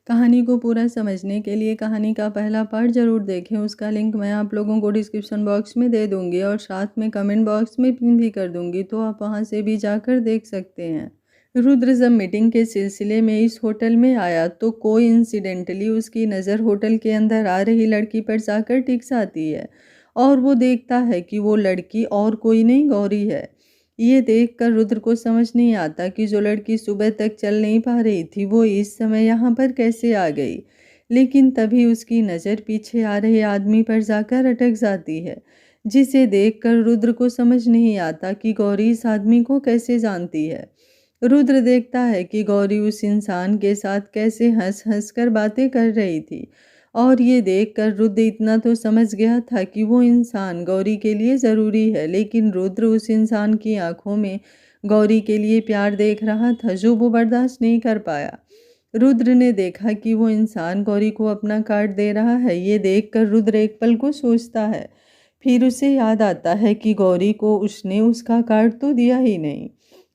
कहानी को पूरा समझने के लिए कहानी का पहला पार्ट ज़रूर देखें। उसका लिंक मैं आप लोगों को डिस्क्रिप्शन बॉक्स में दे दूँगी और साथ में कमेंट बॉक्स में पिन भी कर दूँगी, तो आप वहाँ से भी जाकर देख सकते हैं। रुद्र जब मीटिंग के सिलसिले में इस होटल में आया तो कोइंसिडेंटली उसकी नज़र होटल के अंदर आ रही लड़की पर जाकर टिक जाती है और वो देखता है कि वो लड़की और कोई नहीं, गौरी है। ये देखकर रुद्र को समझ नहीं आता कि जो लड़की सुबह तक चल नहीं पा रही थी वो इस समय यहाँ पर कैसे आ गई। लेकिन तभी उसकी नज़र पीछे आ रहे आदमी पर जाकर अटक जाती है, जिसे देखकर रुद्र को समझ नहीं आता कि गौरी इस आदमी को कैसे जानती है। रुद्र देखता है कि गौरी उस इंसान के साथ कैसे हंस हंस कर बातें कर रही थी और ये देखकर रुद्र इतना तो समझ गया था कि वो इंसान गौरी के लिए ज़रूरी है, लेकिन रुद्र उस इंसान की आंखों में गौरी के लिए प्यार देख रहा था जो वो बर्दाश्त नहीं कर पाया। रुद्र ने देखा कि वो इंसान गौरी को अपना कार्ड दे रहा है। ये देखकर रुद्र एक पल को सोचता है, फिर उसे याद आता है कि गौरी को उसने उसका कार्ड तो दिया ही नहीं।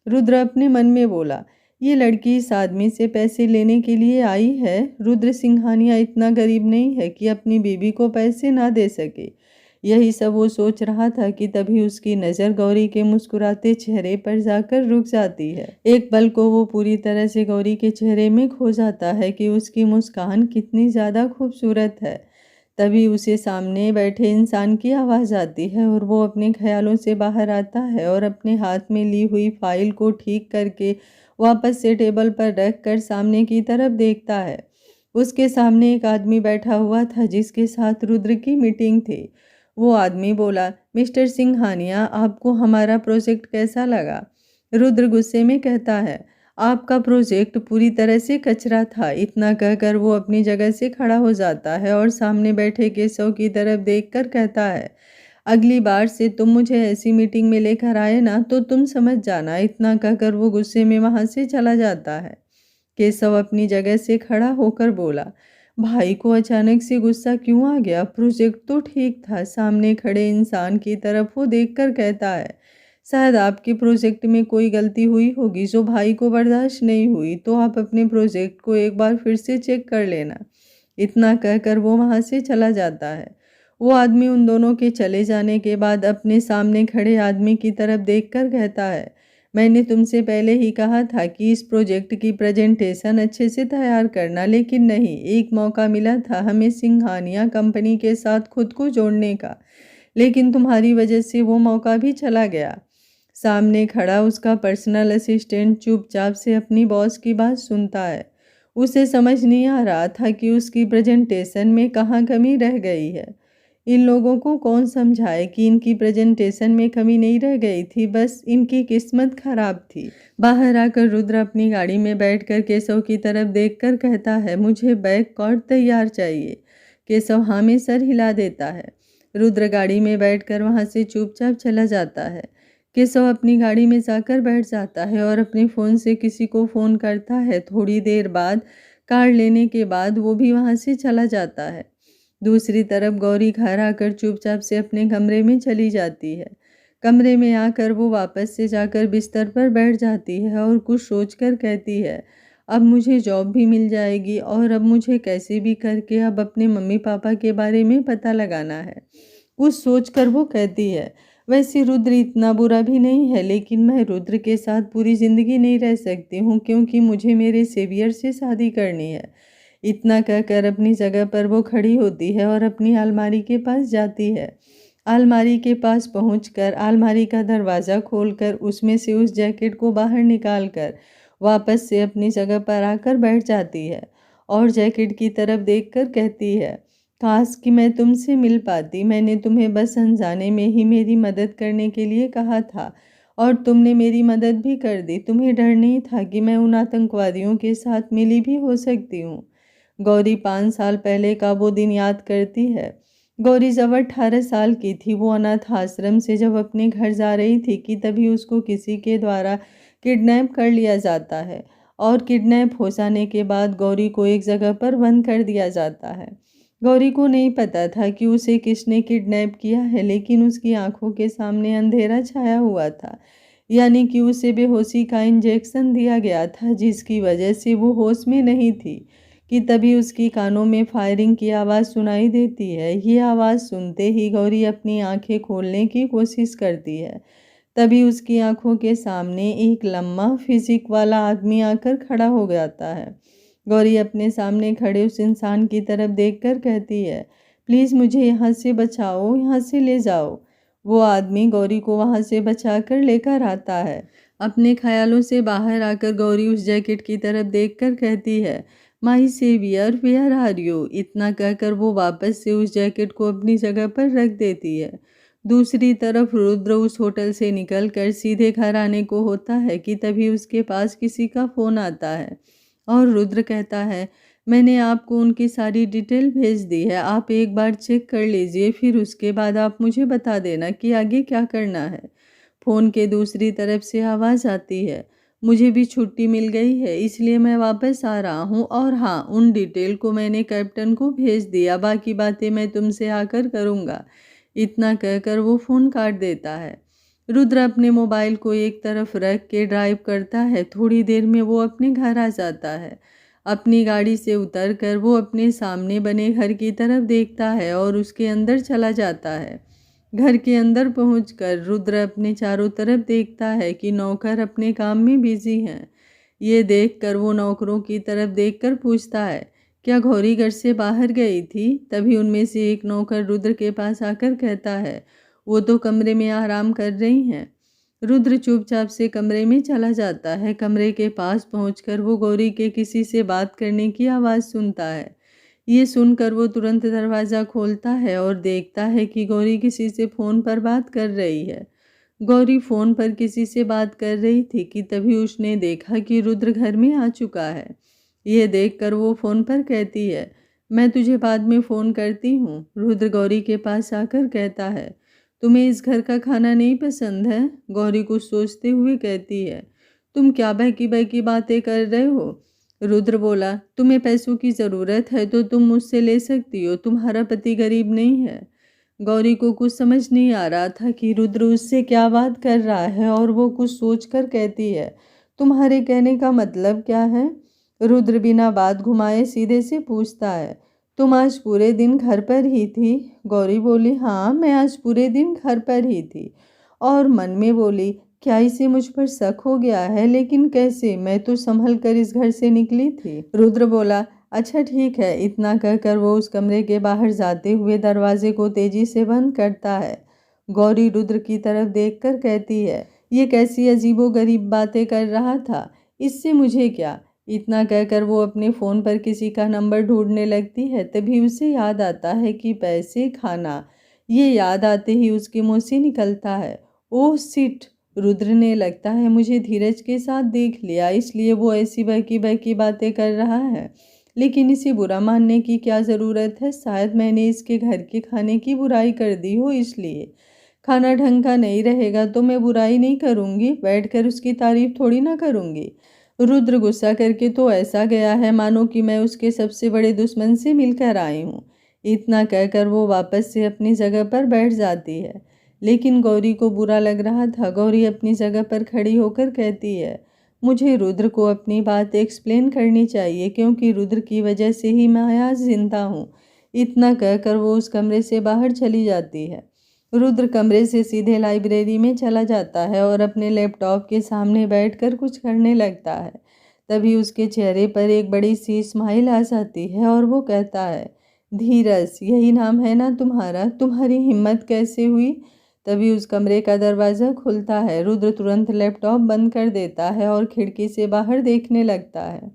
रुद्र अपने मन में बोला, ये लड़की इस आदमी से पैसे लेने के लिए आई है। रुद्र सिंघानिया इतना गरीब नहीं है कि अपनी बीवी को पैसे ना दे सके। यही सब वो सोच रहा था कि तभी उसकी नज़र गौरी के मुस्कुराते चेहरे पर जाकर रुक जाती है। एक पल को वो पूरी तरह से गौरी के चेहरे में खो जाता है कि उसकी मुस्कान कितनी ज़्यादा खूबसूरत है। तभी उसे सामने बैठे इंसान की आवाज़ आती है और वो अपने ख्यालों से बाहर आता है और अपने हाथ में ली हुई फाइल को ठीक करके वापस से टेबल पर रख कर सामने की तरफ देखता है। उसके सामने एक आदमी बैठा हुआ था जिसके साथ रुद्र की मीटिंग थी। वो आदमी बोला, मिस्टर सिंघानिया, आपको हमारा प्रोजेक्ट कैसा लगा? रुद्र गुस्से में कहता है, आपका प्रोजेक्ट पूरी तरह से कचरा था। इतना कहकर वो अपनी जगह से खड़ा हो जाता है और सामने बैठे केशव की तरफ देखकर कहता है, अगली बार से तुम मुझे ऐसी मीटिंग में लेकर आए ना तो तुम समझ जाना। इतना कहकर वो गुस्से में वहां से चला जाता है। केशव अपनी जगह से खड़ा होकर बोला, भाई को अचानक से गुस्सा क्यों आ गया? प्रोजेक्ट तो ठीक था। सामने खड़े इंसान की तरफ वो देखकर कहता है, शायद आपके प्रोजेक्ट में कोई गलती हुई होगी जो भाई को बर्दाश्त नहीं हुई, तो आप अपने प्रोजेक्ट को एक बार फिर से चेक कर लेना। इतना कहकर वो वहाँ से चला जाता है। वो आदमी उन दोनों के चले जाने के बाद अपने सामने खड़े आदमी की तरफ देखकर कहता है, मैंने तुमसे पहले ही कहा था कि इस प्रोजेक्ट की प्रेजेंटेशन अच्छे से तैयार करना, लेकिन नहीं, एक मौका मिला था हमें सिंघानिया कंपनी के साथ खुद को जोड़ने का, लेकिन तुम्हारी वजह से वो मौका भी चला गया। सामने खड़ा उसका पर्सनल असिस्टेंट चुपचाप से अपनी बॉस की बात सुनता है। उसे समझ नहीं आ रहा था कि उसकी प्रेजेंटेशन में कहाँ कमी रह गई है। इन लोगों को कौन समझाए कि इनकी प्रेजेंटेशन में कमी नहीं रह गई थी, बस इनकी किस्मत खराब थी। बाहर आकर रुद्र अपनी गाड़ी में बैठकर केशव की तरफ देखकर कहता है, मुझे बैग कॉर्ड तैयार चाहिए। केशव हाँ में सर हिला देता है। रुद्र गाड़ी में बैठकर वहां से चुपचाप चला जाता है। केशव अपनी गाड़ी में जाकर बैठ जाता है और अपने फ़ोन से किसी को फ़ोन करता है। थोड़ी देर बाद कार लेने के बाद वो भी वहां से चला जाता है। दूसरी तरफ गौरी घर आकर चुपचाप से अपने कमरे में चली जाती है। कमरे में आकर वो वापस से जाकर बिस्तर पर बैठ जाती है और कुछ सोचकर कहती है, अब मुझे जॉब भी मिल जाएगी और अब मुझे कैसे भी करके अब अपने मम्मी पापा के बारे में पता लगाना है। कुछ सोचकर वो कहती है, वैसे रुद्र इतना बुरा भी नहीं है, लेकिन मैं रुद्र के साथ पूरी ज़िंदगी नहीं रह सकती हूँ क्योंकि मुझे मेरे सेवियर से शादी करनी है। इतना कहकर अपनी जगह पर वो खड़ी होती है और अपनी अलमारी के पास जाती है। अलमारी के पास पहुंचकर अलमारी का दरवाज़ा खोलकर उसमें से उस जैकेट को बाहर निकालकर वापस से अपनी जगह पर आकर बैठ जाती है और जैकेट की तरफ देखकर कहती है, काश कि मैं तुमसे मिल पाती। मैंने तुम्हें बस अनजाने में ही मेरी मदद करने के लिए कहा था और तुमने मेरी मदद भी कर दी। तुम्हें डर नहीं था कि मैं उन आतंकवादियों के साथ मिली भी हो सकती हूँ। गौरी 5 साल पहले का वो दिन याद करती है। गौरी जब 18 साल की थी, वो अनाथ आश्रम से जब अपने घर जा रही थी कि तभी उसको किसी के द्वारा किडनैप कर लिया जाता है और किडनैप हो जाने के बाद गौरी को एक जगह पर बंद कर दिया जाता है। गौरी को नहीं पता था कि उसे किसने किडनैप किया है, लेकिन उसकी आंखों के सामने अंधेरा छाया हुआ था, यानी कि उसे बेहोशी का इंजेक्शन दिया गया था जिसकी वजह से वो होश में नहीं थी। कि तभी उसकी कानों में फायरिंग की आवाज़ सुनाई देती है। ये आवाज़ सुनते ही गौरी अपनी आंखें खोलने की कोशिश करती है। तभी उसकी आंखों के सामने एक लम्बा फिजिक वाला आदमी आकर खड़ा हो जाता है। गौरी अपने सामने खड़े उस इंसान की तरफ देखकर कहती है, प्लीज़ मुझे यहाँ से बचाओ, यहाँ से ले जाओ। वो आदमी गौरी को वहाँ से बचाकर लेकर आता है। अपने ख्यालों से बाहर आकर गौरी उस जैकेट की तरफ देखकर कहती है, my saviour where are you. इतना कहकर वो वापस से उस जैकेट को अपनी जगह पर रख देती है। दूसरी तरफ रुद्र उस होटल से निकलकर सीधे घर आने को होता है कि तभी उसके पास किसी का फ़ोन आता है और रुद्र कहता है, मैंने आपको उनकी सारी डिटेल भेज दी है, आप एक बार चेक कर लीजिए, फिर उसके बाद आप मुझे बता देना कि आगे क्या करना है। फ़ोन के दूसरी तरफ से आवाज़ आती है, मुझे भी छुट्टी मिल गई है इसलिए मैं वापस आ रहा हूँ, और हाँ, उन डिटेल को मैंने कैप्टन को भेज दिया, बाकी बातें मैं तुमसे आकर करूँगा। इतना कहकर वो फ़ोन काट देता है। रुद्र अपने मोबाइल को एक तरफ रख के ड्राइव करता है। थोड़ी देर में वो अपने घर आ जाता है। अपनी गाड़ी से उतरकर वो अपने सामने बने घर की तरफ देखता है और उसके अंदर चला जाता है। घर के अंदर पहुंचकर रुद्र अपने चारों तरफ देखता है कि नौकर अपने काम में बिजी हैं। ये देखकर वो नौकरों की तरफ देखकर पूछता है, क्या गौरी घर से बाहर गई थी? तभी उनमें से एक नौकर रुद्र के पास आकर कहता है, वो तो कमरे में आराम कर रही हैं। रुद्र चुपचाप से कमरे में चला जाता है। कमरे के पास पहुंचकर वो गौरी के किसी से बात करने की आवाज़ सुनता है। ये सुनकर वो तुरंत दरवाज़ा खोलता है और देखता है कि गौरी किसी से फ़ोन पर बात कर रही है। गौरी फ़ोन पर किसी से बात कर रही थी कि तभी उसने देखा कि रुद्र घर में आ चुका है। ये देखकर वो फ़ोन पर कहती है, मैं तुझे बाद में फ़ोन करती हूँ। रुद्र गौरी के पास आकर कहता है, तुम्हें इस घर का खाना नहीं पसंद है? गौरी कुछ सोचते हुए कहती है, तुम क्या बहकी बहकी बातें कर रहे हो? रुद्र बोला, तुम्हें पैसों की ज़रूरत है तो तुम मुझसे ले सकती हो, तुम्हारा पति गरीब नहीं है। गौरी को कुछ समझ नहीं आ रहा था कि रुद्र उससे क्या बात कर रहा है और वो कुछ सोचकर कहती है, तुम्हारे कहने का मतलब क्या है? रुद्र बिना बात घुमाए सीधे से पूछता है, तुम आज पूरे दिन घर पर ही थी? गौरी बोली, हाँ, मैं आज पूरे दिन घर पर ही थी। और मन में बोली, क्या इसे मुझ पर शक हो गया है? लेकिन कैसे? मैं तो संभल कर इस घर से निकली थी। रुद्र बोला, अच्छा ठीक है। इतना कहकर वो उस कमरे के बाहर जाते हुए दरवाजे को तेजी से बंद करता है। गौरी रुद्र की तरफ देखकर कहती है, ये कैसी अजीबोगरीब बातें कर रहा था, इससे मुझे क्या? इतना कहकर वो अपने फ़ोन पर किसी का नंबर ढूंढने लगती है। तभी उसे याद आता है कि पैसे, खाना। ये याद आते ही उसके मुंह से निकलता है, ओह सिट। रुद्र ने लगता है मुझे धीरज के साथ देख लिया, इसलिए वो ऐसी बहकी बहकी बातें कर रहा है। लेकिन इसे बुरा मानने की क्या ज़रूरत है? शायद मैंने इसके घर के खाने की बुराई कर दी हो, इसलिए। खाना ढंग का नहीं रहेगा तो मैं बुराई नहीं करूँगी, बैठकर उसकी तारीफ थोड़ी ना करूँगी। रुद्र गुस्सा करके तो ऐसा गया है मानो कि मैं उसके सबसे बड़े दुश्मन से मिलकर आई हूँ। इतना कहकर वो वापस से अपनी जगह पर बैठ जाती है। लेकिन गौरी को बुरा लग रहा था। गौरी अपनी जगह पर खड़ी होकर कहती है, मुझे रुद्र को अपनी बात एक्सप्लेन करनी चाहिए, क्योंकि रुद्र की वजह से ही मैं आज जिंदा हूँ। इतना कहकर वो उस कमरे से बाहर चली जाती है। रुद्र कमरे से सीधे लाइब्रेरी में चला जाता है और अपने लैपटॉप के सामने बैठकर कुछ करने लगता है। तभी उसके चेहरे पर एक बड़ी सी स्माइल आ जाती है और वो कहता है, धीरज, यही नाम है ना तुम्हारा? तुम्हारी हिम्मत कैसे हुई? तभी उस कमरे का दरवाज़ा खुलता है। रुद्र तुरंत लैपटॉप बंद कर देता है और खिड़की से बाहर देखने लगता है।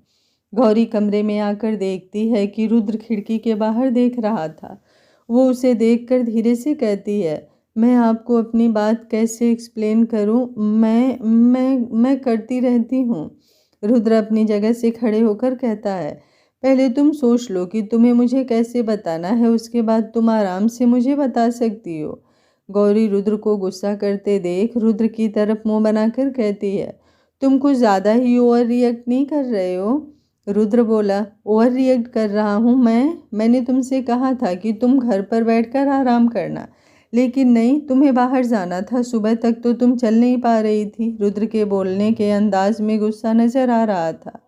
गौरी कमरे में आकर देखती है कि रुद्र खिड़की के बाहर देख रहा था। वो उसे देखकर धीरे से कहती है, मैं आपको अपनी बात कैसे एक्सप्लेन करूं? मैं करती रहती हूं। रुद्र अपनी जगह से खड़े होकर कहता है, पहले तुम सोच लो कि तुम्हें मुझे कैसे बताना है, उसके बाद तुम आराम से मुझे बता सकती हो। गौरी रुद्र को गुस्सा करते देख रुद्र की तरफ मुंह बनाकर कहती है, तुम कुछ ज़्यादा ही ओवर रिएक्ट नहीं कर रहे हो? रुद्र बोला, ओवर रिएक्ट कर रहा हूँ मैंने तुमसे कहा था कि तुम घर पर बैठकर आराम करना, लेकिन नहीं, तुम्हें बाहर जाना था। सुबह तक तो तुम चल नहीं पा रही थी। रुद्र के बोलने के अंदाज में गुस्सा नजर आ रहा था।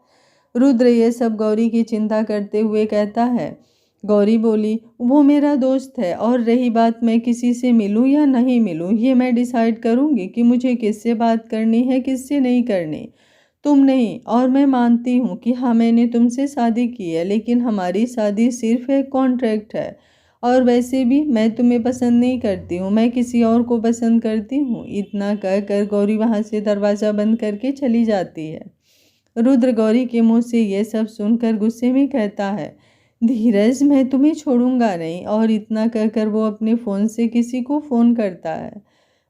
रुद्र ये सब गौरी की चिंता करते हुए कहता है। गौरी बोली, वो मेरा दोस्त है और रही बात मैं किसी से मिलूं या नहीं मिलूं, ये मैं डिसाइड करूंगी कि मुझे किससे बात करनी है किससे नहीं करनी, तुम नहीं। और मैं मानती हूँ कि हाँ मैंने तुमसे शादी की है, लेकिन हमारी शादी सिर्फ एक कॉन्ट्रैक्ट है। और वैसे भी मैं तुम्हें पसंद नहीं करती हूँ, मैं किसी और को पसंद करती हूँ। इतना कहकर गौरी वहाँ से दरवाज़ा बंद करके चली जाती है। रुद्र गौरी के मुंह से ये सब सुनकर गुस्से में कहता है, धीरज मैं तुम्हें छोड़ूंगा नहीं। और इतना कहकर वो अपने फ़ोन से किसी को फ़ोन करता है।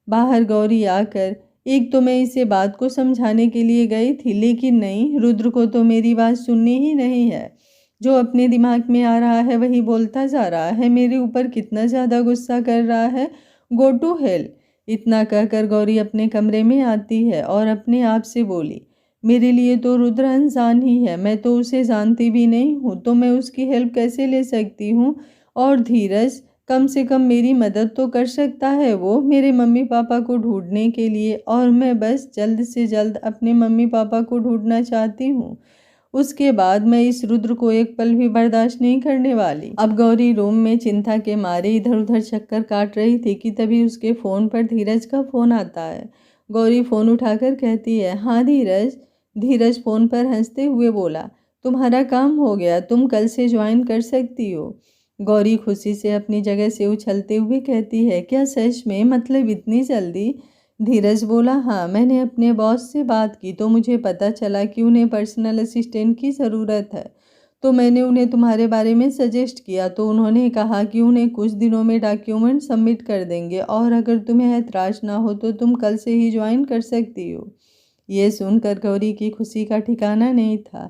बाहर गौरी आकर, एक तो मैं इसे बात को समझाने के लिए गई थी, लेकिन नहीं, रुद्र को तो मेरी बात सुननी ही नहीं है। जो अपने दिमाग में आ रहा है वही बोलता जा रहा है, मेरे ऊपर कितना ज़्यादा गुस्सा कर रहा है। Go to hell. इतना कहकर गौरी अपने कमरे में आती है और अपने आप से बोली, मेरे लिए तो रुद्र इंसान ही है, मैं तो उसे जानती भी नहीं हूँ, तो मैं उसकी हेल्प कैसे ले सकती हूँ। और धीरज कम से कम मेरी मदद तो कर सकता है वो, मेरे मम्मी पापा को ढूंढने के लिए। और मैं बस जल्द से जल्द अपने मम्मी पापा को ढूंढना चाहती हूँ, उसके बाद मैं इस रुद्र को एक पल भी बर्दाश्त नहीं करने वाली। अब गौरी रूम में चिंता के मारे इधर उधर चक्कर काट रही थी कि तभी उसके फ़ोन पर धीरज का फ़ोन आता है। गौरी फ़ोन उठाकर कहती है, हाँ धीरज। धीरज फ़ोन पर हंसते हुए बोला, तुम्हारा काम हो गया, तुम कल से ज्वाइन कर सकती हो। गौरी खुशी से अपनी जगह से उछलते हुए कहती है, क्या सच में, मतलब इतनी जल्दी? धीरज बोला, हाँ मैंने अपने बॉस से बात की तो मुझे पता चला कि उन्हें पर्सनल असिस्टेंट की ज़रूरत है, तो मैंने उन्हें तुम्हारे बारे में सजेस्ट किया, तो उन्होंने कहा कि उन्हें कुछ दिनों में डॉक्यूमेंट सबमिट कर देंगे और अगर तुम्हें ऐतराज़ ना हो तो तुम कल से ही ज्वाइन कर सकती हो। ये सुनकर गौरी की खुशी का ठिकाना नहीं था।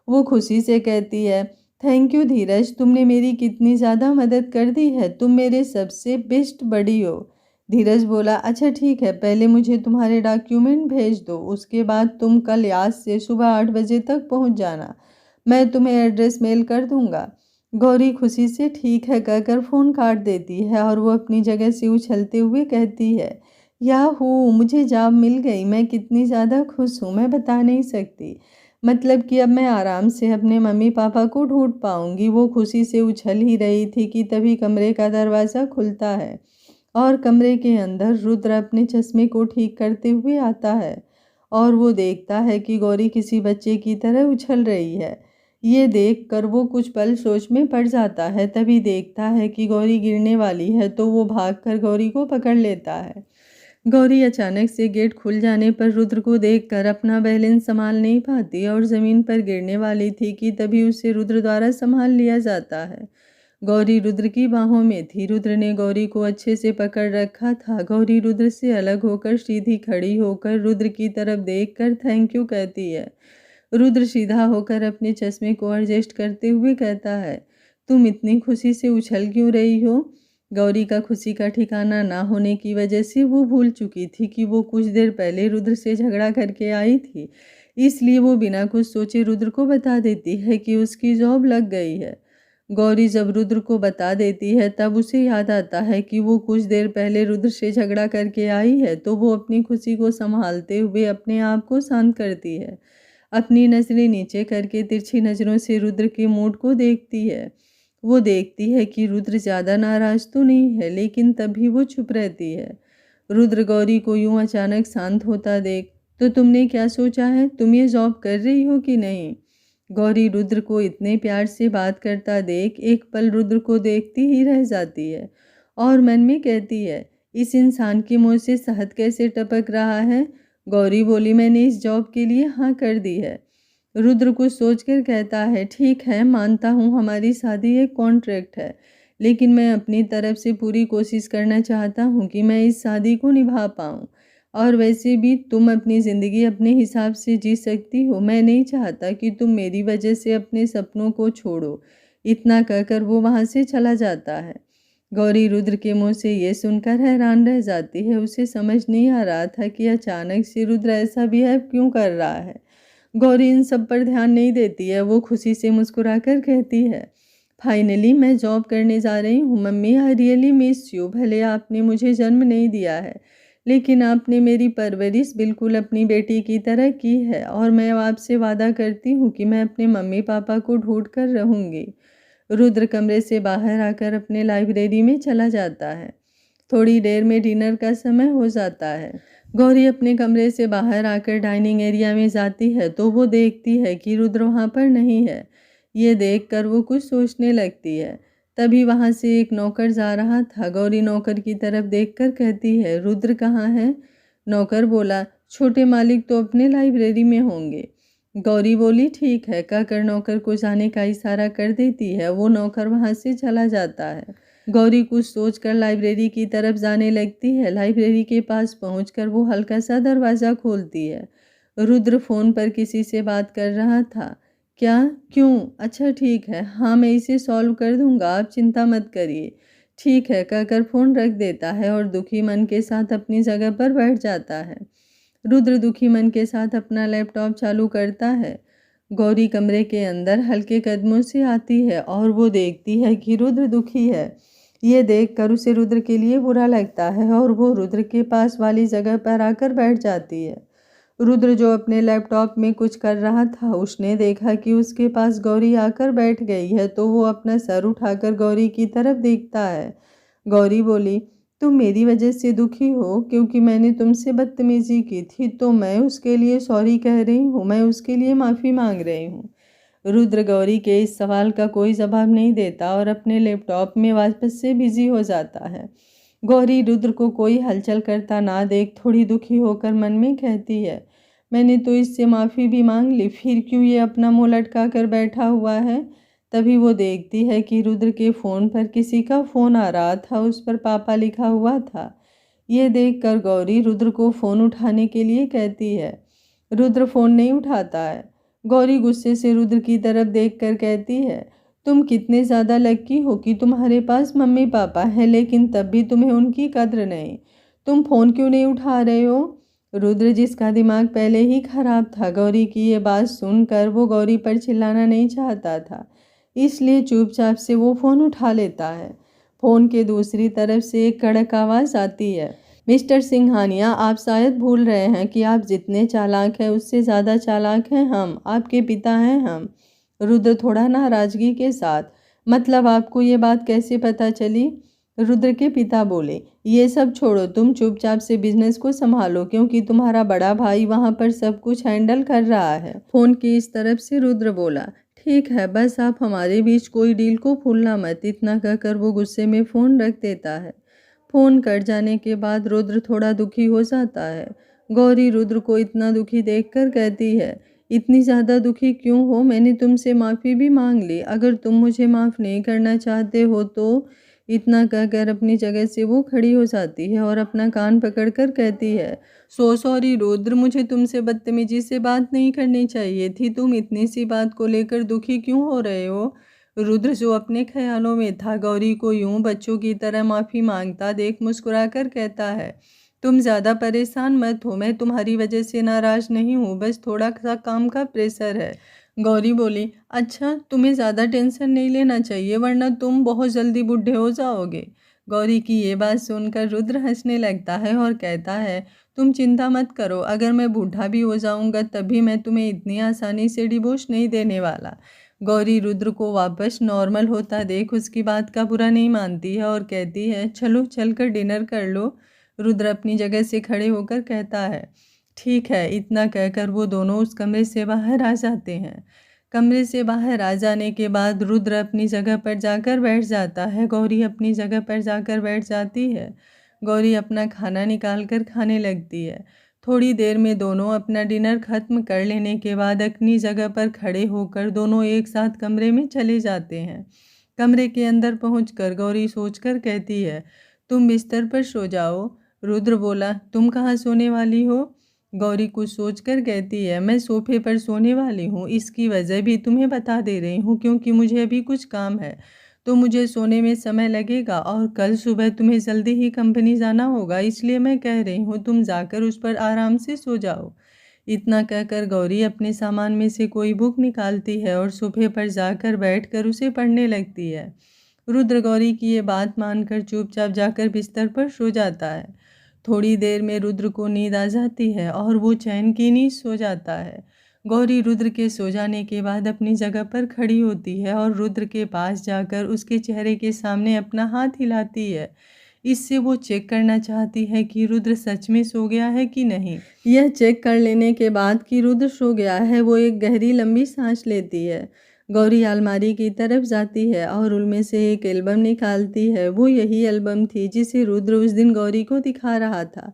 वो खुशी से कहती है, थैंक यू धीरज, तुमने मेरी कितनी ज़्यादा मदद कर दी है, तुम मेरे सबसे बेस्ट बडी हो। धीरज बोला, अच्छा ठीक है, पहले मुझे तुम्हारे डॉक्यूमेंट भेज दो, उसके बाद तुम कल आज से सुबह 8 बजे तक पहुंच जाना, मैं तुम्हें एड्रेस मेल कर दूंगा। गौरी खुशी से ठीक है कहकर फ़ोन काट देती है और वो अपनी जगह से उछलते हुए कहती है, याहू, मुझे जॉब मिल गई, मैं कितनी ज़्यादा खुश हूँ, मैं बता नहीं सकती। मतलब कि अब मैं आराम से अपने मम्मी पापा को ढूंढ पाऊंगी। वो खुशी से उछल ही रही थी कि तभी कमरे का दरवाज़ा खुलता है और कमरे के अंदर रुद्र अपने चश्मे को ठीक करते हुए आता है और वो देखता है कि गौरी किसी बच्चे की तरह उछल रही है। ये देखकर वो कुछ पल सोच में पड़ जाता है, तभी देखता है कि गौरी गिरने वाली है, तो वो भागकर गौरी को पकड़ लेता है। गौरी अचानक से गेट खुल जाने पर रुद्र को देखकर अपना बैलेंस संभाल नहीं पाती और ज़मीन पर गिरने वाली थी कि तभी उसे रुद्र द्वारा संभाल लिया जाता है। गौरी रुद्र की बाहों में थी, रुद्र ने गौरी को अच्छे से पकड़ रखा था। गौरी रुद्र से अलग होकर सीधी खड़ी होकर रुद्र की तरफ देखकर थैंक यू कहती है। रुद्र सीधा होकर अपने चश्मे को एडजस्ट करते हुए कहता है, तुम इतनी खुशी से उछल क्यों रही हो? गौरी का खुशी का ठिकाना ना होने की वजह से वो भूल चुकी थी कि वो कुछ देर पहले रुद्र से झगड़ा करके आई थी, इसलिए वो बिना कुछ सोचे रुद्र को बता देती है कि उसकी जॉब लग गई है। गौरी जब रुद्र को बता देती है तब उसे याद आता है कि वो कुछ देर पहले रुद्र से झगड़ा करके आई है, तो वो अपनी खुशी को संभालते हुए अपने आप को शांत करती है। अपनी नज़रें नीचे करके तिरछी नज़रों से रुद्र के मूड को देखती है। वो देखती है कि रुद्र ज़्यादा नाराज़ तो नहीं है, लेकिन तभी वो चुप रहती है। रुद्र गौरी को यूं अचानक शांत होता देख, तो तुमने क्या सोचा है, तुम ये जॉब कर रही हो कि नहीं? गौरी रुद्र को इतने प्यार से बात करता देख एक पल रुद्र को देखती ही रह जाती है और मन में कहती है, इस इंसान के मुंह से शहद कैसे टपक रहा है। गौरी बोली, मैंने इस जॉब के लिए हाँ कर दी है। रुद्र कुछ सोचकर कहता है, ठीक है मानता हूँ हमारी शादी एक कॉन्ट्रैक्ट है, लेकिन मैं अपनी तरफ से पूरी कोशिश करना चाहता हूँ कि मैं इस शादी को निभा पाऊँ। और वैसे भी तुम अपनी ज़िंदगी अपने हिसाब से जी सकती हो, मैं नहीं चाहता कि तुम मेरी वजह से अपने सपनों को छोड़ो। इतना कहकर वो वहाँ से चला जाता है। गौरी रुद्र के मुंह से ये सुनकर हैरान रह जाती है। उसे समझ नहीं आ रहा था कि अचानक से रुद्र ऐसा बिहेव क्यों कर रहा है। गौरी इन सब पर ध्यान नहीं देती है। वो खुशी से मुस्कुराकर कहती है, फाइनली मैं जॉब करने जा रही हूँ mummy, I really miss you. भले आपने मुझे जन्म नहीं दिया है, लेकिन आपने मेरी परवरिश बिल्कुल अपनी बेटी की तरह की है और मैं आपसे वादा करती हूँ कि मैं अपने मम्मी पापा को ढूंढ कर रहूँगी। रुद्र कमरे से बाहर आकर अपने लाइब्रेरी में चला जाता है। थोड़ी देर में डिनर का समय हो जाता है। गौरी अपने कमरे से बाहर आकर डाइनिंग एरिया में जाती है तो वो देखती है कि रुद्र वहाँ पर नहीं है। ये देखकर वो कुछ सोचने लगती है। तभी वहाँ से एक नौकर जा रहा था। गौरी नौकर की तरफ देखकर कहती है, रुद्र कहाँ है? नौकर बोला, छोटे मालिक तो अपने लाइब्रेरी में होंगे। गौरी बोली, ठीक है कहकर नौकर को जाने का इशारा कर देती है। वो नौकर वहाँ से चला जाता है। गौरी कुछ सोचकर लाइब्रेरी की तरफ जाने लगती है। लाइब्रेरी के पास पहुंचकर वो हल्का सा दरवाज़ा खोलती है। रुद्र फ़ोन पर किसी से बात कर रहा था। क्या? क्यों? अच्छा ठीक है, हाँ मैं इसे सॉल्व कर दूंगा, आप चिंता मत करिए। ठीक है कहकर फ़ोन रख देता है और दुखी मन के साथ अपनी जगह पर बैठ जाता है। रुद्र दुखी मन के साथ अपना लैपटॉप चालू करता है। गौरी कमरे के अंदर हल्के कदमों से आती है और वो देखती है कि रुद्र दुखी है। ये देखकर उसे रुद्र के लिए बुरा लगता है और वो रुद्र के पास वाली जगह पर आकर बैठ जाती है। रुद्र जो अपने लैपटॉप में कुछ कर रहा था, उसने देखा कि उसके पास गौरी आकर बैठ गई है तो वो अपना सर उठाकर गौरी की तरफ देखता है। गौरी बोली, तुम मेरी वजह से दुखी हो क्योंकि मैंने तुमसे बदतमीजी की थी तो मैं उसके लिए सॉरी कह रही हूँ, मैं उसके लिए माफ़ी मांग रही हूँ। रुद्र गौरी के इस सवाल का कोई जवाब नहीं देता और अपने लैपटॉप में वापस से बिजी हो जाता है। गौरी रुद्र को कोई हलचल करता ना देख थोड़ी दुखी होकर मन में कहती है, मैंने तो इससे माफ़ी भी मांग ली, फिर क्यों ये अपना मुँह लटका कर बैठा हुआ है। तभी वो देखती है कि रुद्र के फ़ोन पर किसी का फ़ोन आ रहा था, उस पर पापा लिखा हुआ था। ये देखकर गौरी रुद्र को फ़ोन उठाने के लिए कहती है। रुद्र फ़ोन नहीं उठाता है। गौरी गुस्से से रुद्र की तरफ देखकर कहती है, तुम कितने ज़्यादा लकी हो कि तुम्हारे पास मम्मी पापा हैं, लेकिन तब भी तुम्हें उनकी कद्र नहीं। तुम फ़ोन क्यों नहीं उठा रहे हो? रुद्र जिसका दिमाग पहले ही खराब था, गौरी की ये बात सुनकर वो गौरी पर चिल्लाना नहीं चाहता था, इसलिए चुपचाप से वो फ़ोन उठा लेता है। फ़ोन के दूसरी तरफ से एक कड़क आवाज़ आती है, मिस्टर सिंघानिया, आप शायद भूल रहे हैं कि आप जितने चालाक हैं उससे ज़्यादा चालाक हैं हम, आपके पिता हैं हम। रुद्र थोड़ा नाराज़गी के साथ, मतलब आपको ये बात कैसे पता चली? रुद्र के पिता बोले, ये सब छोड़ो, तुम चुपचाप से बिजनेस को संभालो क्योंकि तुम्हारा बड़ा भाई वहाँ पर सब कुछ हैंडल कर रहा है। फ़ोन की इस तरफ से रुद्र बोला, ठीक है बस आप हमारे बीच कोई डील को भूलना मत। इतना कहकर वो गुस्से में फ़ोन रख देता है। फ़ोन कट जाने के बाद रुद्र थोड़ा दुखी हो जाता है। गौरी रुद्र को इतना दुखी देखकर कहती है, इतनी ज़्यादा दुखी क्यों हो? मैंने तुमसे माफ़ी भी मांग ली, अगर तुम मुझे माफ़ नहीं करना चाहते हो तो। इतना कहकर अपनी जगह से वो खड़ी हो जाती है और अपना कान पकड़कर कहती है, सो सॉरी रुद्र, मुझे तुमसे बदतमीजी से बात नहीं करनी चाहिए थी। तुम इतनी सी बात को लेकर दुखी क्यों हो रहे हो? रुद्र जो अपने ख्यालों में था, गौरी को यूं बच्चों की तरह माफ़ी मांगता देख मुस्कुराकर कहता है, तुम ज़्यादा परेशान मत हो, मैं तुम्हारी वजह से नाराज़ नहीं हूँ, बस थोड़ा सा काम का प्रेशर है। गौरी बोली, अच्छा तुम्हें ज़्यादा टेंशन नहीं लेना चाहिए वरना तुम बहुत जल्दी बूढ़े हो जाओगे। गौरी की ये बात सुनकर रुद्र हंसने लगता है और कहता है, तुम चिंता मत करो, अगर मैं बूढ़ा भी हो जाऊंगा तभी मैं तुम्हें इतनी आसानी से डिवोर्स नहीं देने वाला। गौरी रुद्र को वापस नॉर्मल होता देख उसकी बात का बुरा नहीं मानती है और कहती है, चलो चलकर डिनर कर लो। रुद्र अपनी जगह से खड़े होकर कहता है, ठीक है। इतना कहकर वो दोनों उस कमरे से बाहर आ जाते हैं। कमरे से बाहर आ जाने के बाद रुद्र अपनी जगह पर जाकर बैठ जाता है। गौरी अपनी जगह पर जाकर बैठ जाती है। गौरी अपना खाना निकाल कर खाने लगती है। थोड़ी देर में दोनों अपना डिनर खत्म कर लेने के बाद अपनी जगह पर खड़े होकर दोनों एक साथ कमरे में चले जाते हैं। कमरे के अंदर पहुंचकर गौरी सोचकर कहती है, तुम बिस्तर पर सो जाओ। रुद्र बोला, तुम कहाँ सोने वाली हो? गौरी कुछ सोचकर कहती है, मैं सोफे पर सोने वाली हूँ। इसकी वजह भी तुम्हें बता दे रही हूँ क्योंकि मुझे अभी कुछ काम है तो मुझे सोने में समय लगेगा और कल सुबह तुम्हें जल्दी ही कंपनी जाना होगा, इसलिए मैं कह रही हूँ तुम जाकर उस पर आराम से सो जाओ। इतना कहकर गौरी अपने सामान में से कोई बुक निकालती है और सोफे पर जाकर बैठकर उसे पढ़ने लगती है। रुद्र गौरी की ये बात मानकर चुपचाप जाकर बिस्तर पर सो जाता है। थोड़ी देर में रुद्र को नींद आ जाती है और वो चैन की नींद सो जाता है। गौरी रुद्र के सो जाने के बाद अपनी जगह पर खड़ी होती है और रुद्र के पास जाकर उसके चेहरे के सामने अपना हाथ हिलाती है। इससे वो चेक करना चाहती है कि रुद्र सच में सो गया है कि नहीं। यह चेक कर लेने के बाद कि रुद्र सो गया है, वो एक गहरी लंबी सांस लेती है। गौरी अलमारी की तरफ जाती है और उनमें से एक एल्बम निकालती है। वो यही एल्बम थी जिसे रुद्र उस दिन गौरी को दिखा रहा था।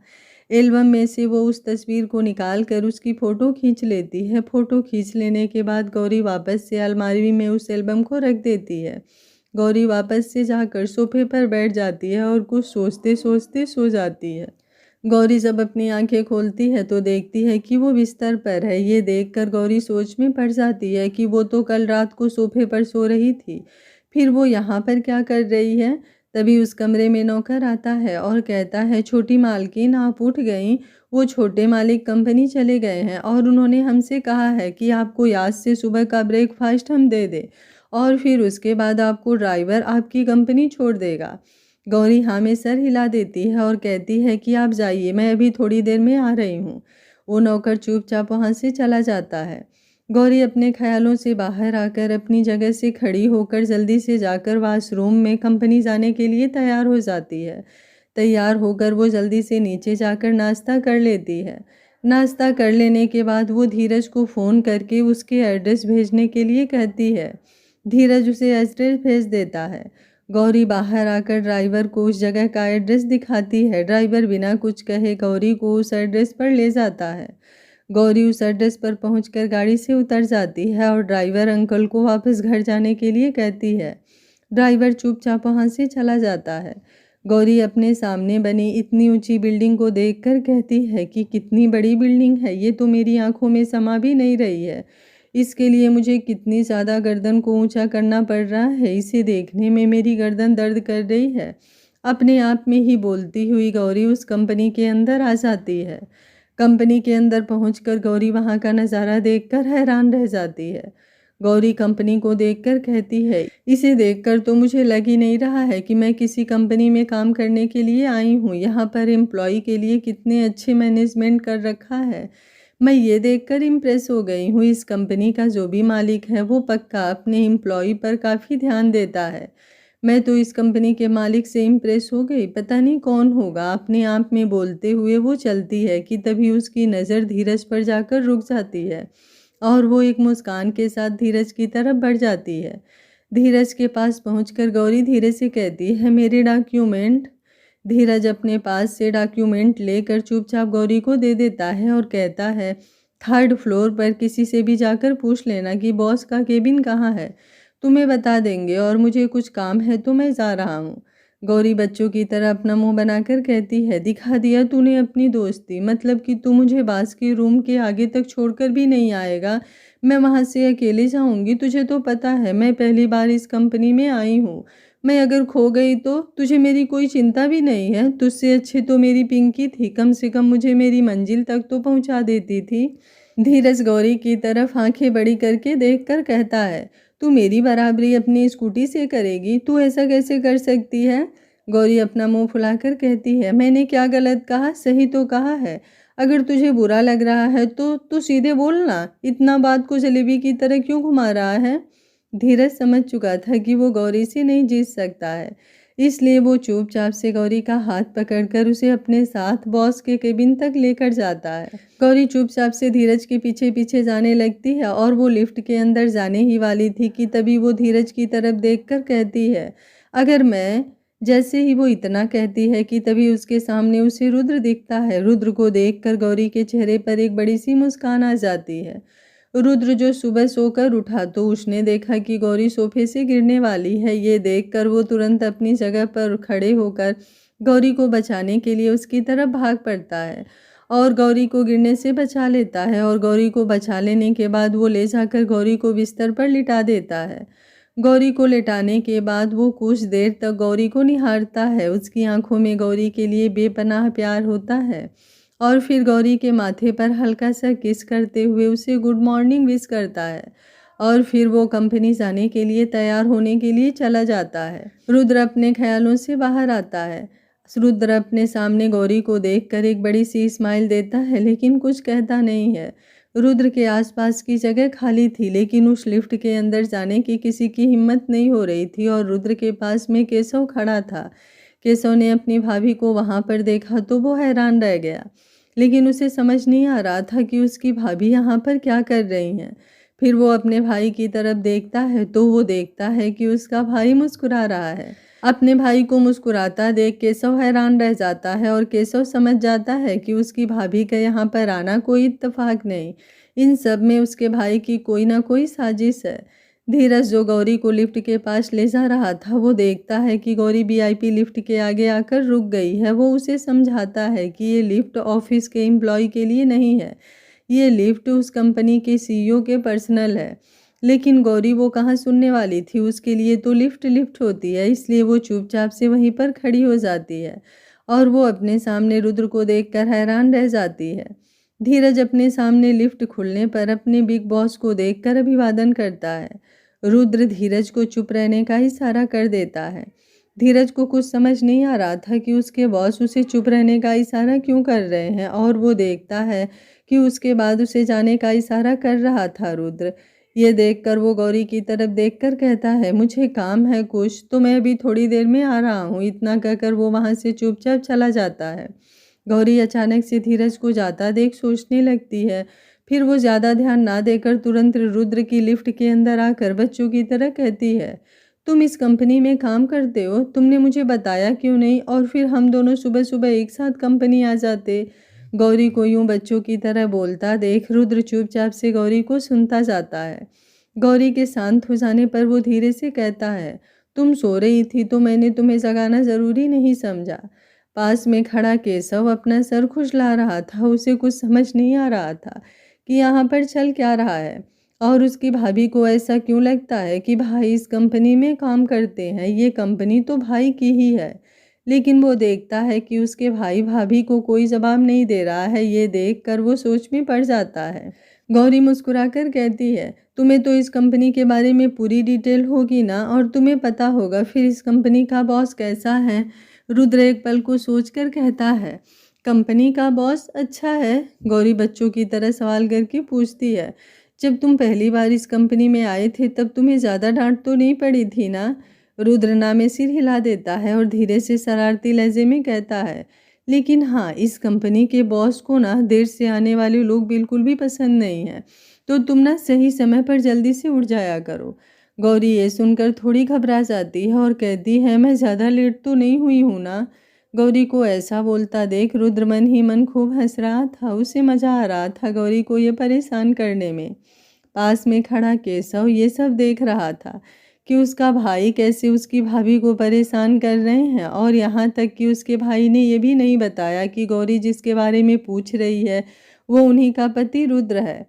एल्बम में से वो उस तस्वीर को निकाल कर उसकी फ़ोटो खींच लेती है। फ़ोटो खींच लेने के बाद गौरी वापस से अलमारी में उस एल्बम को रख देती है। गौरी वापस से जाकर सोफे पर बैठ जाती है और कुछ सोचते सोचते सो जाती है। गौरी जब अपनी आंखें खोलती है तो देखती है कि वो बिस्तर पर है। ये देखकर गौरी सोच में पड़ जाती है कि वो तो कल रात को सोफे पर सो रही थी, फिर वो यहाँ पर क्या कर रही है। तभी उस कमरे में नौकर आता है और कहता है, छोटी मालकिन आप उठ गईं। वो छोटे मालिक कंपनी चले गए हैं और उन्होंने हमसे कहा है कि आपको आज से सुबह का ब्रेकफास्ट हम दे दें और फिर उसके बाद आपको ड्राइवर आपकी कंपनी छोड़ देगा। गौरी हाँ में सर हिला देती है और कहती है कि आप जाइए, मैं अभी थोड़ी देर में आ रही हूँ। वो नौकर चुपचाप वहाँ से चला जाता है। गौरी अपने ख्यालों से बाहर आकर अपनी जगह से खड़ी होकर जल्दी से जाकर वॉशरूम में कंपनी जाने के लिए तैयार हो जाती है। तैयार होकर वो जल्दी से नीचे जाकर नाश्ता कर लेती है। नाश्ता कर लेने के बाद वो धीरज को फ़ोन करके उसके एड्रेस भेजने के लिए कहती है। धीरज उसे एड्रेस भेज देता है। गौरी बाहर आकर ड्राइवर को उस जगह का एड्रेस दिखाती है। ड्राइवर बिना कुछ कहे गौरी को उस एड्रेस पर ले जाता है। गौरी उस एड्रेस पर पहुंचकर गाड़ी से उतर जाती है और ड्राइवर अंकल को वापस घर जाने के लिए कहती है। ड्राइवर चुपचाप वहां से चला जाता है। गौरी अपने सामने बनी इतनी ऊंची बिल्डिंग को देखकर कहती है कि कितनी बड़ी बिल्डिंग है, ये तो मेरी आंखों में समा भी नहीं रही है। इसके लिए मुझे कितनी ज़्यादा गर्दन को ऊंचा करना पड़ रहा है, इसे देखने में मेरी गर्दन दर्द कर रही है। अपने आप में ही बोलती हुई गौरी उस कंपनी के अंदर आ जाती है। कंपनी के अंदर पहुंचकर गौरी वहां का नज़ारा देखकर हैरान रह जाती है। गौरी कंपनी को देखकर कहती है, इसे देखकर तो मुझे लग ही नहीं रहा है कि मैं किसी कंपनी में काम करने के लिए आई हूँ। यहाँ पर एम्प्लॉय के लिए कितने अच्छे मैनेजमेंट कर रखा है। मैं ये देखकर इम्प्रेस हो गई हूँ। इस कंपनी का जो भी मालिक है वो पक्का अपने एम्प्लॉय पर काफ़ी ध्यान देता है। मैं तो इस कंपनी के मालिक से इम्प्रेस हो गई, पता नहीं कौन होगा। अपने आप में बोलते हुए वो चलती है कि तभी उसकी नज़र धीरज पर जाकर रुक जाती है और वो एक मुस्कान के साथ धीरज की तरफ बढ़ जाती है। धीरज के पास पहुंचकर गौरी धीरज से कहती है, मेरे डॉक्यूमेंट। धीरज अपने पास से डॉक्यूमेंट लेकर चुपचाप गौरी को दे देता है और कहता है, 3rd फ्लोर पर किसी से भी जाकर पूछ लेना कि बॉस का केबिन कहाँ है, तुम्हें बता देंगे और मुझे कुछ काम है तो मैं जा रहा हूँ। गौरी बच्चों की तरह अपना मुंह बनाकर कहती है, दिखा दिया तूने अपनी दोस्ती, मतलब कि तू मुझे बास के रूम के आगे तक छोड़कर भी नहीं आएगा। मैं वहाँ से अकेले जाऊँगी। तुझे तो पता है मैं पहली बार इस कंपनी में आई हूँ। मैं अगर खो गई तो तुझे मेरी कोई चिंता भी नहीं है। तुझसे अच्छी तो मेरी पिंकी थी, कम से कम मुझे मेरी मंजिल तक तो पहुंचा देती थी। धीरज गौरी की तरफ आंखें बड़ी करके देखकर कहता है, तू मेरी बराबरी अपनी स्कूटी से करेगी? तू ऐसा कैसे कर सकती है? गौरी अपना मुंह फुलाकर कहती है, मैंने क्या गलत कहा, सही तो कहा है। अगर तुझे बुरा लग रहा है तो तू सीधे बोलना, इतना बात को जलेबी की तरह क्यों घुमा रहा है। धीरज समझ चुका था कि वो गौरी से नहीं जीत सकता है, इसलिए वो चुपचाप से गौरी का हाथ पकड़कर उसे अपने साथ बॉस के केबिन तक लेकर जाता है। गौरी चुपचाप से धीरज के पीछे पीछे जाने लगती है और वो लिफ्ट के अंदर जाने ही वाली थी कि तभी वो धीरज की तरफ देखकर कहती है, अगर मैं। जैसे ही वो इतना कहती है कि तभी उसके सामने उसे रुद्र दिखता है। रुद्र को देखकर गौरी के चेहरे पर एक बड़ी सी मुस्कान आ जाती है। रुद्र जो सुबह सोकर उठा तो उसने देखा कि गौरी सोफे से गिरने वाली है। ये देखकर वो तुरंत अपनी जगह पर खड़े होकर गौरी को बचाने के लिए उसकी तरफ भाग पड़ता है और गौरी को गिरने से बचा लेता है और गौरी को बचा लेने के बाद वो ले जाकर गौरी को बिस्तर पर लिटा देता है। गौरी को लेटाने के बाद वो कुछ देर तक गौरी को निहारता है। उसकी आंखों में गौरी के लिए बेपनाह प्यार होता है और फिर गौरी के माथे पर हल्का सा किस करते हुए उसे गुड मॉर्निंग विश करता है और फिर वो कंपनी जाने के लिए तैयार होने के लिए चला जाता है। रुद्र अपने ख्यालों से बाहर आता है। रुद्र अपने सामने गौरी को देखकर एक बड़ी सी स्माइल देता है, लेकिन कुछ कहता नहीं है। रुद्र के आसपास की जगह खाली थी, लेकिन उस लिफ्ट के अंदर जाने की किसी की हिम्मत नहीं हो रही थी और रुद्र के पास में केशव खड़ा था। केशव ने अपनी भाभी को वहां पर देखा तो वो हैरान रह गया, लेकिन उसे समझ नहीं आ रहा था कि उसकी भाभी यहाँ पर क्या कर रही हैं। फिर वो अपने भाई की तरफ देखता है तो वो देखता है कि उसका भाई मुस्कुरा रहा है। अपने भाई को मुस्कुराता देख केशव हैरान रह जाता है और केशव समझ जाता है कि उसकी भाभी का यहाँ पर आना कोई इत्तेफाक नहीं, इन सब में उसके भाई की कोई ना कोई साजिश है। धीरज जो गौरी को लिफ्ट के पास ले जा रहा था, वो देखता है कि गौरी वीआईपी लिफ्ट के आगे आकर रुक गई है। वो उसे समझाता है कि ये लिफ्ट ऑफिस के एम्प्लॉय के लिए नहीं है, ये लिफ्ट उस कंपनी के सीईओ के पर्सनल है। लेकिन गौरी वो कहाँ सुनने वाली थी, उसके लिए तो लिफ्ट लिफ्ट होती है, इसलिए वो चुपचाप से वहीं पर खड़ी हो जाती है और वो अपने सामने रुद्र को देखकर हैरान रह जाती है। धीरज अपने सामने लिफ्ट खुलने पर अपने बिग बॉस को देखकर अभिवादन करता है। रुद्र धीरज को चुप रहने का इशारा कर देता है। धीरज को कुछ समझ नहीं आ रहा था कि उसके बॉस उसे चुप रहने का इशारा क्यों कर रहे हैं, और वो देखता है कि उसके बाद उसे जाने का इशारा कर रहा था रुद्र। ये देखकर वो गौरी की तरफ देखकर कहता है, मुझे काम है कुछ, तो मैं अभी थोड़ी देर में आ रहा हूँ। इतना कहकर वो वहाँ से चुपचाप चला जाता है। गौरी अचानक से धीरज को जाता देख सोचने लगती है। फिर वो ज़्यादा ध्यान ना देकर तुरंत रुद्र की लिफ्ट के अंदर आकर बच्चों की तरह कहती है, तुम इस कंपनी में काम करते हो, तुमने मुझे बताया क्यों नहीं, और फिर हम दोनों सुबह सुबह एक साथ कंपनी आ जाते। गौरी को यूं बच्चों की तरह बोलता देख रुद्र चुपचाप से गौरी को सुनता जाता है। गौरी के शांत हो जाने पर वो धीरे से कहता है, तुम सो रही थी तो मैंने तुम्हें जगाना ज़रूरी नहीं समझा। पास में खड़ा केशव अपना सर खुजला रहा था। उसे कुछ समझ नहीं आ रहा था कि यहाँ पर चल क्या रहा है, और उसकी भाभी को ऐसा क्यों लगता है कि भाई इस कंपनी में काम करते हैं। ये कंपनी तो भाई की ही है, लेकिन वो देखता है कि उसके भाई भाभी को कोई जवाब नहीं दे रहा है। ये देखकर वो सोच में पड़ जाता है। गौरी मुस्कुराकर कहती है, तुम्हें तो इस कंपनी के बारे में पूरी डिटेल होगी ना, और तुम्हें पता होगा फिर इस कंपनी का बॉस कैसा है। रुद्र एक पल को सोचकर कहता है, कंपनी का बॉस अच्छा है। गौरी बच्चों की तरह सवाल करके पूछती है, जब तुम पहली बार इस कंपनी में आए थे तब तुम्हें ज़्यादा डांट तो नहीं पड़ी थी ना। रुद्र ना में सिर हिला देता है और धीरे से शरारती लहजे में कहता है, लेकिन हाँ, इस कंपनी के बॉस को ना देर से आने वाले लोग बिल्कुल भी पसंद नहीं है, तो तुम ना सही समय पर जल्दी से उठ जाया करो। गौरी ये सुनकर थोड़ी घबरा जाती है और कहती है, मैं ज़्यादा लेट तो नहीं हुई हूँ ना। गौरी को ऐसा बोलता देख रुद्र मन ही मन खूब हंस रहा था। उसे मज़ा आ रहा था गौरी को ये परेशान करने में। पास में खड़ा केशव ये सब देख रहा था कि उसका भाई कैसे उसकी भाभी को परेशान कर रहे हैं, और यहाँ तक कि उसके भाई ने ये भी नहीं बताया कि गौरी जिसके बारे में पूछ रही है वो उन्हीं का पति रुद्र है।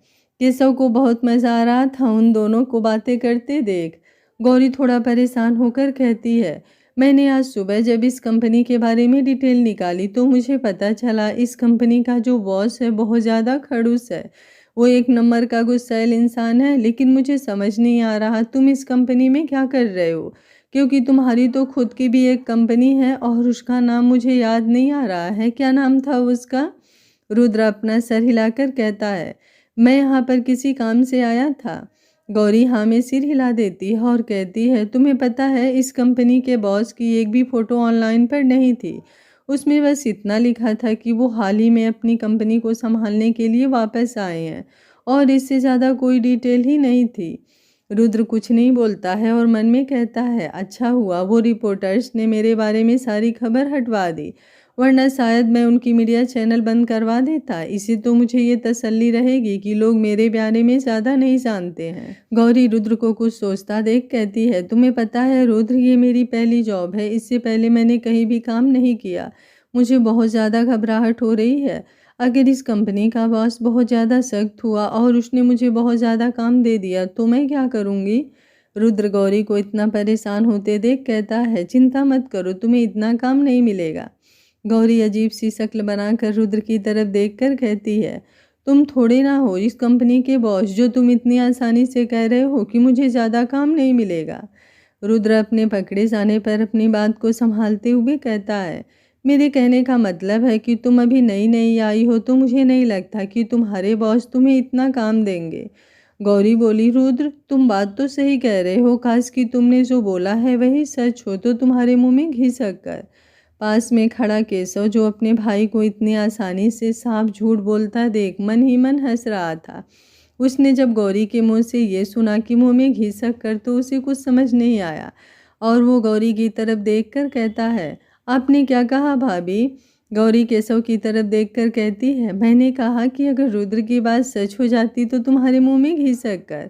केशव को बहुत मज़ा आ रहा था उन दोनों को बातें करते देख। गौरी थोड़ा परेशान होकर कहती है, मैंने आज सुबह जब इस कंपनी के बारे में डिटेल निकाली तो मुझे पता चला इस कंपनी का जो बॉस है बहुत ज़्यादा खड़ूस है। वो एक नंबर का गुस्सैल इंसान है, लेकिन मुझे समझ नहीं आ रहा तुम इस कंपनी में क्या कर रहे हो, क्योंकि तुम्हारी तो खुद की भी एक कंपनी है और उसका नाम मुझे याद नहीं आ रहा है। क्या नाम था उसका? रुद्र अपना सर हिलाकर कहता है, मैं यहाँ पर किसी काम से आया था। गौरी हाँ में सिर हिला देती है और कहती है, तुम्हें पता है इस कंपनी के बॉस की एक भी फ़ोटो ऑनलाइन पर नहीं थी। उसमें बस इतना लिखा था कि वो हाल ही में अपनी कंपनी को संभालने के लिए वापस आए हैं, और इससे ज़्यादा कोई डिटेल ही नहीं थी। रुद्र कुछ नहीं बोलता है और मन में कहता है, अच्छा हुआ वो रिपोर्टर्स ने मेरे बारे में सारी खबर हटवा दी, वरना शायद मैं उनकी मीडिया चैनल बंद करवा देता। इसी तो मुझे ये तसल्ली रहेगी कि लोग मेरे बारे में ज़्यादा नहीं जानते हैं। गौरी रुद्र को कुछ सोचता देख कहती है, तुम्हें पता है रुद्र, ये मेरी पहली जॉब है, इससे पहले मैंने कहीं भी काम नहीं किया। मुझे बहुत ज़्यादा घबराहट हो रही है। अगर इस कंपनी का बॉस बहुत ज़्यादा सख्त हुआ और उसने मुझे बहुत ज़्यादा काम दे दिया तो मैं क्या करूँगी। रुद्र गौरी को इतना परेशान होते देख कहता है, चिंता मत करो, तुम्हें इतना काम नहीं मिलेगा। गौरी अजीब सी शक्ल बनाकर रुद्र की तरफ देखकर कहती है, तुम थोड़े ना हो इस कंपनी के बॉस जो तुम इतनी आसानी से कह रहे हो कि मुझे ज़्यादा काम नहीं मिलेगा। रुद्र अपने पकड़े जाने पर अपनी बात को संभालते हुए कहता है, मेरे कहने का मतलब है कि तुम अभी नई नई आई हो तो मुझे नहीं लगता कि तुम्हारे बॉस तुम्हें इतना काम देंगे। गौरी बोली, रुद्र तुम बात तो सही कह रहे हो, काश कि तुमने जो बोला है वही सच हो तो तुम्हारे मुंह में घी शक्कर। पास में खड़ा केशव, जो अपने भाई को इतनी आसानी से साफ झूठ बोलता देख मन ही मन हंस रहा था। उसने जब गौरी के मुंह से ये सुना कि मुंह में घी शक्कर तो उसे कुछ समझ नहीं आया और वो गौरी की तरफ देखकर कहता है, आपने क्या कहा भाभी? गौरी केशव की तरफ देखकर कहती है, मैंने कहा कि अगर रुद्र की बात सच हो जाती तो तुम्हारे मुंह में घी शक्कर।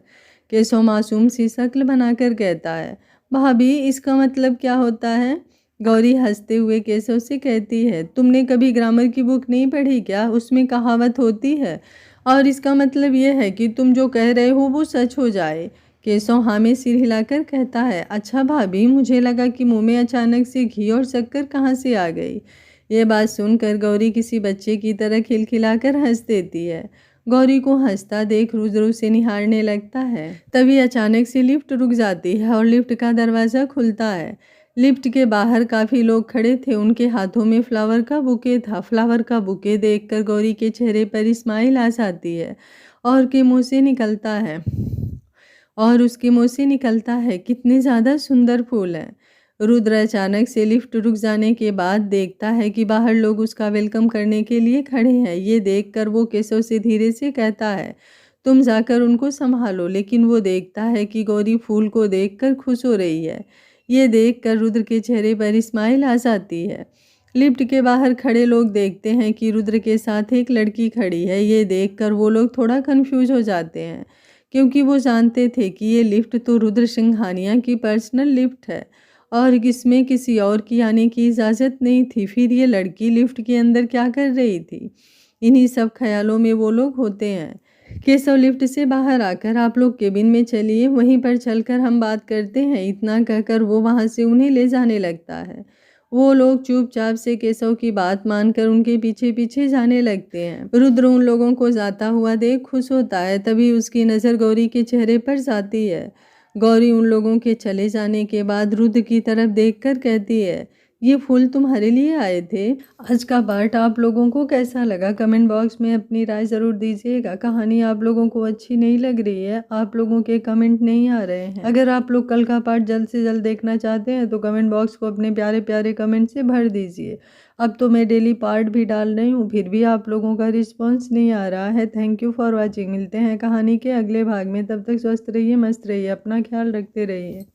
केशव मासूम सी शक्ल बनाकर कहता है, भाभी इसका मतलब क्या होता है? गौरी हंसते हुए केशव से कहती है, तुमने कभी ग्रामर की बुक नहीं पढ़ी क्या? उसमें कहावत होती है और इसका मतलब यह है कि तुम जो कह रहे हो वो सच हो जाए। केशव हाँ में सिर हिलाकर कहता है, अच्छा भाभी, मुझे लगा कि मुंह में अचानक से घी और शक्कर कहाँ से आ गई। ये बात सुनकर गौरी किसी बच्चे की तरह खिलखिलाकर हंस देती है। गौरी को हंसता देख रुद्र उसे निहारने लगता है। तभी अचानक से लिफ्ट रुक जाती है और लिफ्ट का दरवाज़ा खुलता है। लिफ्ट के बाहर काफ़ी लोग खड़े थे, उनके हाथों में फ्लावर का बुके था। फ्लावर का बुके देखकर गौरी के चेहरे पर स्माइल आ जाती है और के मुंह से निकलता है और उसके मुंह से निकलता है, कितने ज़्यादा सुंदर फूल हैं। रुद्र अचानक से लिफ्ट रुक जाने के बाद देखता है कि बाहर लोग उसका वेलकम करने के लिए खड़े हैं। ये देखकर वो केशव से धीरे से कहता है, तुम जाकर उनको संभालो। लेकिन वो देखता है कि गौरी फूल को देखकर खुश हो रही है। ये देखकर रुद्र के चेहरे पर स्माइल आ जाती है। लिफ्ट के बाहर खड़े लोग देखते हैं कि रुद्र के साथ एक लड़की खड़ी है। ये देखकर वो लोग थोड़ा कंफ्यूज हो जाते हैं क्योंकि वो जानते थे कि ये लिफ्ट तो रुद्र सिंघानिया की पर्सनल लिफ्ट है और इसमें किसी और की आने की इजाज़त नहीं थी। फिर ये लड़की लिफ्ट के अंदर क्या कर रही थी? इन्हीं सब ख्यालों में वो लोग होते हैं। केशव लिफ्ट से बाहर आकर, आप लोग केबिन में चलिए, वहीं पर चलकर हम बात करते हैं। इतना कहकर वो वहाँ से उन्हें ले जाने लगता है। वो लोग चुपचाप से केशव की बात मानकर उनके पीछे पीछे जाने लगते हैं। रुद्र उन लोगों को जाता हुआ देख खुश होता है। तभी उसकी नज़र गौरी के चेहरे पर जाती है। गौरी उन लोगों के चले जाने के बाद रुद्र की तरफ देखकर कहती है, ये फूल तुम्हारे लिए आए थे। आज का पार्ट आप लोगों को कैसा लगा? कमेंट बॉक्स में अपनी राय ज़रूर दीजिएगा। कहानी आप लोगों को अच्छी नहीं लग रही है? आप लोगों के कमेंट नहीं आ रहे हैं? अगर आप लोग कल का पार्ट जल्द से जल्द देखना चाहते हैं तो कमेंट बॉक्स को अपने प्यारे प्यारे कमेंट से भर दीजिए। अब तो मैं डेली पार्ट भी डाल रही हूँ, फिर भी आप लोगों का रिस्पॉन्स नहीं आ रहा है। Thank you for watching. मिलते हैं कहानी के अगले भाग में। तब तक स्वस्थ रहिए, मस्त रहिए, अपना ख्याल रखते रहिए।